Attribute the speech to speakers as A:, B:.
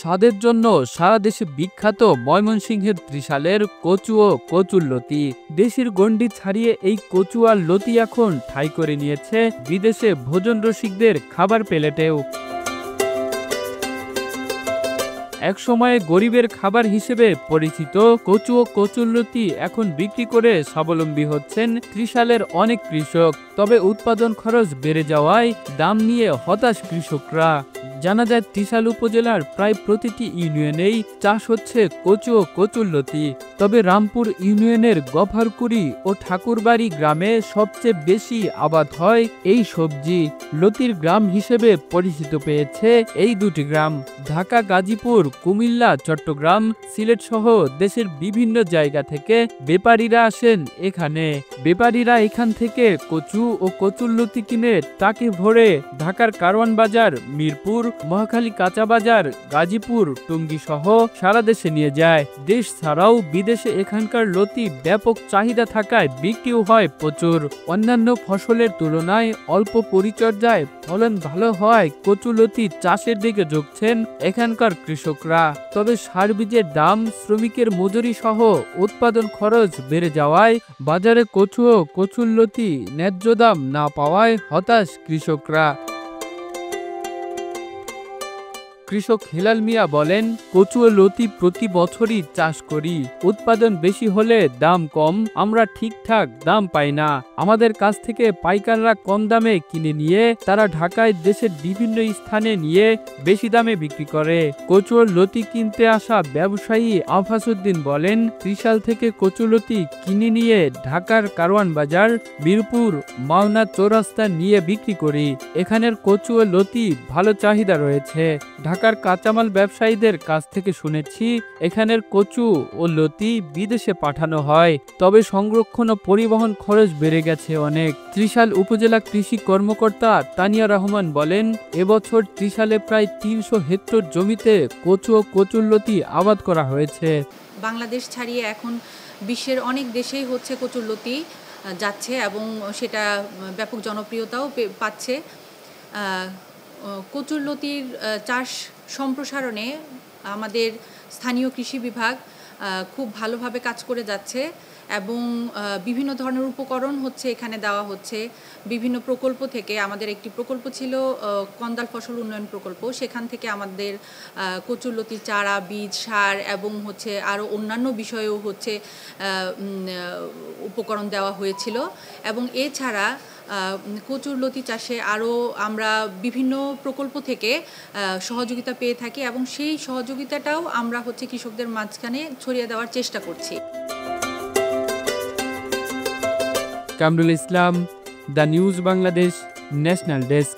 A: স্বাদের জন্য সারা দেশে বিখ্যাত ময়মনসিংহের ত্রিশালের কচু ও কচুরলতি। দেশের গণ্ডি ছাড়িয়ে এই কচু আর লতি এখন ঠাঁই করে নিয়েছে বিদেশে ভোজন রসিকদের খাবার প্লেটেও। একসময়ে গরিবের খাবার হিসেবে পরিচিত কচু ও কচুরলতি এখন বিক্রি করে স্বাবলম্বী হচ্ছেন ত্রিশালের অনেক কৃষক। তবে উৎপাদন খরচ বেড়ে যাওয়ায় দাম নিয়ে হতাশ কৃষকরা। জানা যায় ত্রিশাল উপজেলার প্রায় প্রতিটি ইউনিয়নেই চাষ হচ্ছে কচু ও কচুরলতি। তবে রামপুর ইউনিয়নের গফারকুড়ি ও ঠাকুরবাড়ি গ্রামে সবচেয়ে বেশি আবাদ হয় এই সবজি। লতির গ্রাম হিসেবে পরিচিত পেয়েছে এই দুটি গ্রাম। ঢাকা, গাজীপুর, কুমিল্লা, চট্টগ্রাম, সিলেট সহ দেশের বিভিন্ন জায়গা থেকে ব্যাপারীরা আসেন এখানে। ব্যাপারীরা এখান থেকে কচু ও কচুরলতি কিনে ট্রাকে ভরে ঢাকার কারওয়ান বাজার, মিরপুর, মহাখালী কাঁচা বাজার, গাজীপুর, টঙ্গী সহ সারা দেশে নিয়ে যায়। দেশ ছাড়াও বিদেশে এখানকার লতি ব্যাপক চাহিদা থাকায় বিক্রিও হয় প্রচুর। অন্যান্য ফসলের তুলনায় অল্প পরিচর্যায় ফলন ভালো হওয়ায় কচুরলতি চাষের দিকে ঝুঁকছেন এখানকার কৃষকরা। তবে সার বীজের দাম, শ্রমিকের মজুরি সহ উৎপাদন খরচ বেড়ে যাওয়ায় বাজারে কচু ও কচুরলতি ন্যায্য দাম না পাওয়ায় হতাশ কৃষকরা। কৃষক হেলাল মিয়া বলেন, কচু ও লতি প্রতি বছরই চাষ করি। উৎপাদন বেশি হলে দাম কম, আমরা ঠিকঠাক দাম পাই না। আমাদের কাছ থেকে পাইকাররা কম দামে কিনে নিয়ে তারা ঢাকায় দেশের বিভিন্ন স্থানে নিয়ে বেশি দামে বিক্রি করে। কচু ও লতি কিনতে আসা ব্যবসায়ী আফাসউদ্দিন বলেন, ত্রিশাল থেকে কচুরলতি কিনে নিয়ে ঢাকার কারওয়ান বাজার, মিরপুর, মাওনা চৌরাস্তা নিয়ে বিক্রি করি। এখানের কচু ও লতি ভালো চাহিদা রয়েছে। ঢাকার কাঁচামাল ব্যবসায়ীদের কাছ থেকে শুনেছি এখানের কচু ও লতি বিদেশে পাঠানো হয়, তবে সংরক্ষণ ও পরিবহন খরচ বেড়ে গেছে অনেক। ত্রিশাল উপজেলা কৃষি কর্মকর্তা তানিয়া রহমান বলেন, এবছর ত্রিশালে প্রায় ৩০০ হেক্টর জমিতে কচু ও কচুরলতি আবাদ করা হয়েছে।
B: বাংলাদেশ ছাড়িয়ে এখন বিশ্বের অনেক দেশেই হচ্ছে কচুরলতি যাচ্ছে এবং সেটা ব্যাপক জনপ্রিয়তাও পাচ্ছে। কচুরলতির চাষ সম্প্রসারণে আমাদের স্থানীয় কৃষি বিভাগ খুব ভালোভাবে কাজ করে যাচ্ছে এবং বিভিন্ন ধরনের উপকরণ হচ্ছে এখানে দেওয়া হচ্ছে বিভিন্ন প্রকল্প থেকে। আমাদের একটি প্রকল্প ছিল কন্দাল ফসল উন্নয়ন প্রকল্প, সেখান থেকে আমাদের কচুরলতির চারা, বীজ, সার এবং হচ্ছে আরও অন্যান্য বিষয়েও হচ্ছে উপকরণ দেওয়া হয়েছিল। এবং এছাড়া কচুরলতি চাষে আরও আমরা বিভিন্ন প্রকল্প থেকে সহযোগিতা পেয়ে থাকি এবং সেই সহযোগিতাটাও আমরা হচ্ছে কৃষকদের মাঝখানে ছড়িয়ে দেওয়ার চেষ্টা করছি।
A: Kamrul Islam, the news Bangladesh, national desk.